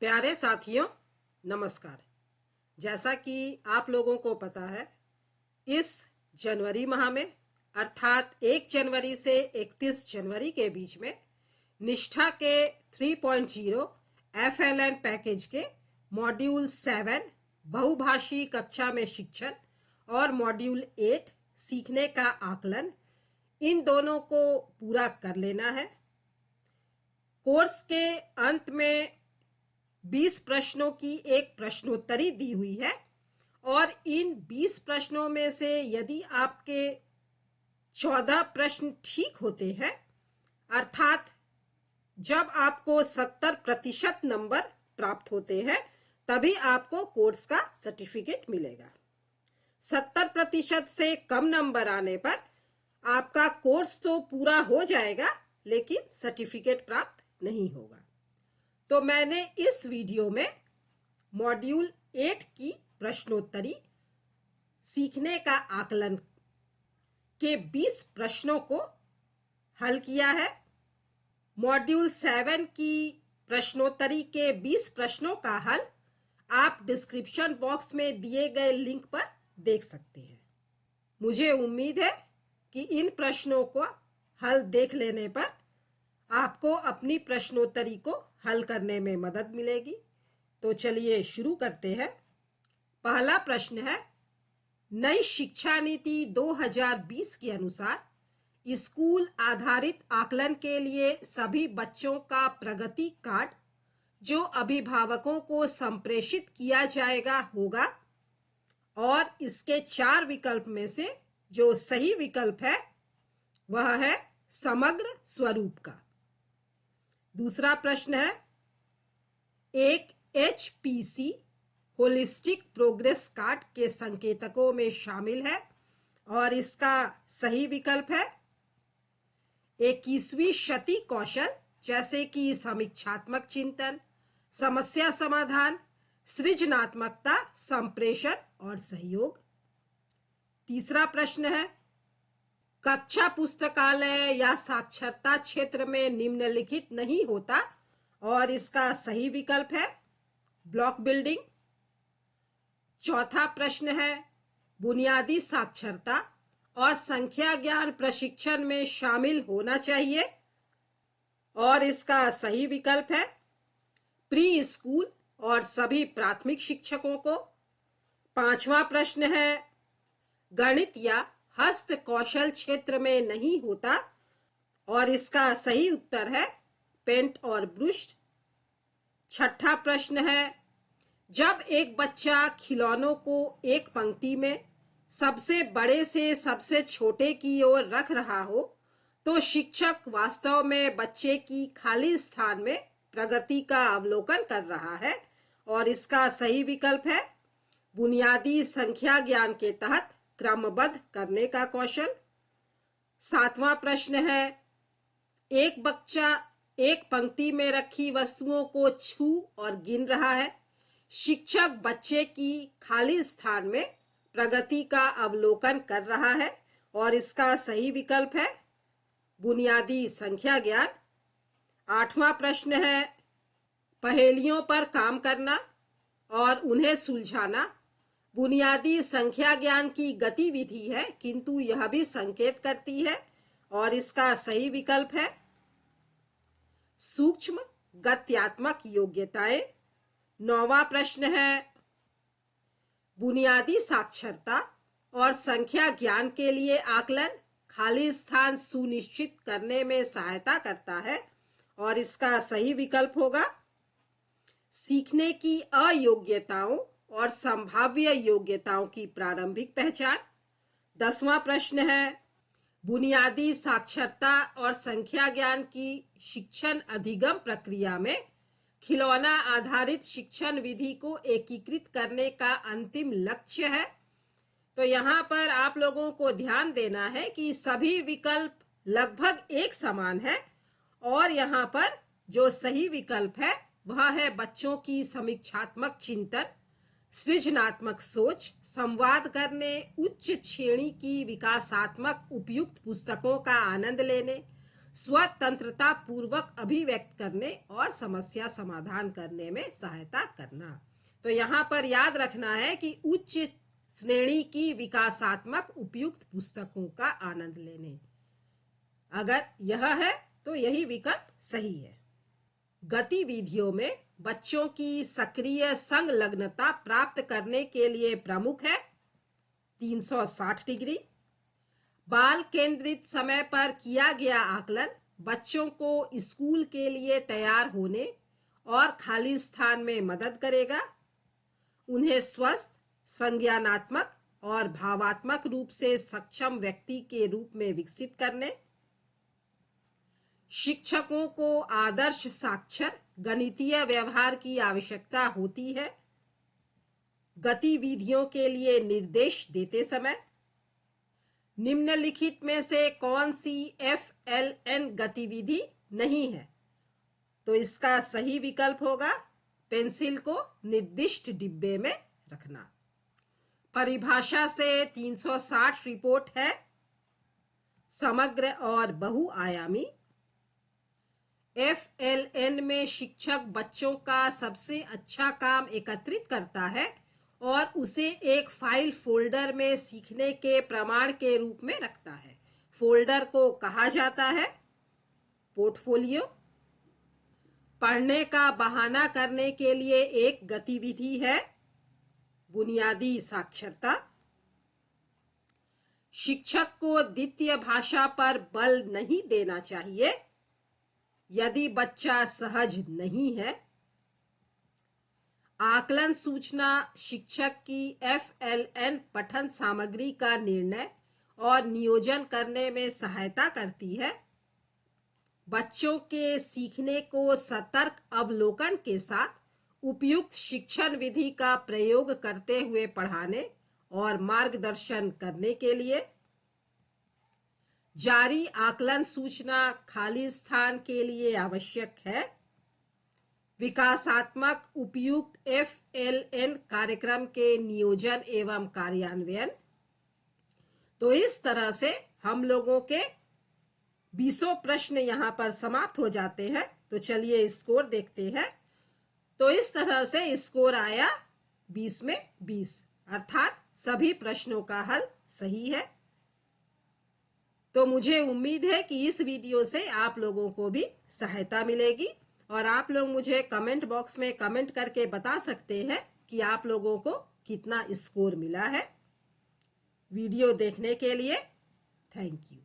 प्यारे साथियों, नमस्कार। जैसा कि आप लोगों को पता है, इस जनवरी माह में अर्थात 1 जनवरी से 31 जनवरी के बीच में निष्ठा के 3.0 FLN पैकेज के मॉड्यूल 7 बहुभाषी कक्षा में शिक्षण और मॉड्यूल 8 सीखने का आकलन, इन दोनों को पूरा कर लेना है। कोर्स के अंत में 20 प्रश्नों की एक प्रश्नोत्तरी दी हुई है और इन 20 प्रश्नों में से यदि आपके 14 प्रश्न ठीक होते हैं, अर्थात जब आपको 70% नंबर प्राप्त होते हैं, तभी आपको कोर्स का सर्टिफिकेट मिलेगा। 70% से कम नंबर आने पर आपका कोर्स तो पूरा हो जाएगा, लेकिन सर्टिफिकेट प्राप्त नहीं होगा। तो मैंने इस वीडियो में मॉड्यूल 8 की प्रश्नोत्तरी सीखने का आकलन के 20 प्रश्नों को हल किया है। मॉड्यूल 7 की प्रश्नोत्तरी के 20 प्रश्नों का हल आप डिस्क्रिप्शन बॉक्स में दिए गए लिंक पर देख सकते हैं। मुझे उम्मीद है कि इन प्रश्नों को हल देख लेने पर आपको अपनी प्रश्नोत्तरी को हल करने में मदद मिलेगी। तो चलिए शुरू करते हैं। पहला प्रश्न है, नई शिक्षा नीति 2020 के अनुसार स्कूल आधारित आकलन के लिए सभी बच्चों का प्रगति कार्ड जो अभिभावकों को संप्रेषित किया जाएगा होगा, और इसके 4 विकल्प में से जो सही विकल्प है वह है समग्र स्वरूप का। दूसरा प्रश्न है, एक HPC होलिस्टिक प्रोग्रेस कार्ड के संकेतकों में शामिल है और इसका सही विकल्प है 21वीं शती कौशल, जैसे कि समीक्षात्मक चिंतन, समस्या समाधान, सृजनात्मकता, संप्रेषण और सहयोग। तीसरा प्रश्न है, कक्षा पुस्तकालय या साक्षरता क्षेत्र में निम्नलिखित नहीं होता और इसका सही विकल्प है ब्लॉक बिल्डिंग। चौथा प्रश्न है, बुनियादी साक्षरता और संख्या ज्ञान प्रशिक्षण में शामिल होना चाहिए और इसका सही विकल्प है प्री स्कूल और सभी प्राथमिक शिक्षकों को। पांचवा प्रश्न है, गणित या हस्त कौशल क्षेत्र में नहीं होता और इसका सही उत्तर है पेंट और ब्रश। छठा प्रश्न है, जब एक बच्चा खिलौनों को एक पंक्ति में सबसे बड़े से सबसे छोटे की ओर रख रहा हो तो शिक्षक वास्तव में बच्चे की खाली स्थान में प्रगति का अवलोकन कर रहा है और इसका सही विकल्प है बुनियादी संख्या ज्ञान के तहत क्रमबद्ध करने का कौशल। सातवां प्रश्न है, एक बच्चा एक पंक्ति में रखी वस्तुओं को छू और गिन रहा है। शिक्षक बच्चे की खाली स्थान में प्रगति का अवलोकन कर रहा है और इसका सही विकल्प है बुनियादी संख्या ज्ञान। आठवां प्रश्न है, पहेलियों पर काम करना और उन्हें सुलझाना बुनियादी संख्या ज्ञान की गतिविधि है, किंतु यह भी संकेत करती है और इसका सही विकल्प है सूक्ष्म गत्यात्मक योग्यताएं। नौवां प्रश्न है, बुनियादी साक्षरता और संख्या ज्ञान के लिए आकलन खाली स्थान सुनिश्चित करने में सहायता करता है और इसका सही विकल्प होगा सीखने की अयोग्यताओं और संभाव्य योग्यताओं की प्रारंभिक पहचान। 10वां प्रश्न है, बुनियादी साक्षरता और संख्या ज्ञान की शिक्षण अधिगम प्रक्रिया में खिलौना आधारित शिक्षण विधि को एकीकृत करने का अंतिम लक्ष्य है। तो यहाँ पर आप लोगों को ध्यान देना है कि सभी विकल्प लगभग एक समान है और यहाँ पर जो सही विकल्प है वह है बच्चों की समीक्षात्मक चिंतन, सृजनात्मक सोच, संवाद करने, उच्च श्रेणी की विकासात्मक उपयुक्त पुस्तकों का आनंद लेने, स्वतंत्रता पूर्वक अभिव्यक्त करने और समस्या समाधान करने में सहायता करना। तो यहाँ पर याद रखना है कि उच्च श्रेणी की विकासात्मक उपयुक्त पुस्तकों का आनंद लेने, अगर यह है तो यही विकल्प सही है। गतिविधियों में बच्चों की सक्रिय संलग्नता प्राप्त करने के लिए प्रमुख है 360 डिग्री, बाल केंद्रित समय पर किया गया आकलन बच्चों को स्कूल के लिए तैयार होने और खाली स्थान में मदद करेगा, उन्हें स्वस्थ, संज्ञानात्मक और भावात्मक रूप से सक्षम व्यक्ति के रूप में विकसित करने, शिक्षकों को आदर्श साक्षर गणितीय व्यवहार की आवश्यकता होती है। गतिविधियों के लिए निर्देश देते समय निम्नलिखित में से कौन सी FLN गतिविधि नहीं है? तो इसका सही विकल्प होगा पेंसिल को निर्दिष्ट डिब्बे में रखना। परिभाषा से 360 रिपोर्ट है समग्र और बहुआयामी। FLN में शिक्षक बच्चों का सबसे अच्छा काम एकत्रित करता है और उसे एक फाइल फोल्डर में सीखने के प्रमाण के रूप में रखता है। फोल्डर को कहा जाता है पोर्टफोलियो। पढ़ने का बहाना करने के लिए एक गतिविधि है बुनियादी साक्षरता। शिक्षक को द्वितीय भाषा पर बल नहीं देना चाहिए यदि बच्चा सहज नहीं है। आकलन सूचना शिक्षक की FLN पठन सामग्री का निर्णय और नियोजन करने में सहायता करती है। बच्चों के सीखने को सतर्क अवलोकन के साथ उपयुक्त शिक्षण विधि का प्रयोग करते हुए पढ़ाने और मार्गदर्शन करने के लिए। जारी आकलन सूचना खाली स्थान के लिए आवश्यक है। विकासात्मक उपयुक्त FLN कार्यक्रम के नियोजन एवं कार्यान्वयन। तो इस तरह से हम लोगों के 20 प्रश्न यहाँ पर समाप्त हो जाते हैं। तो चलिए स्कोर देखते हैं। तो इस तरह से स्कोर आया 20 में 20, अर्थात सभी प्रश्नों का हल सही है। तो मुझे उम्मीद है कि इस वीडियो से आप लोगों को भी सहायता मिलेगी और आप लोग मुझे कमेंट बॉक्स में कमेंट करके बता सकते हैं कि आप लोगों को कितना स्कोर मिला है। वीडियो देखने के लिए थैंक यू।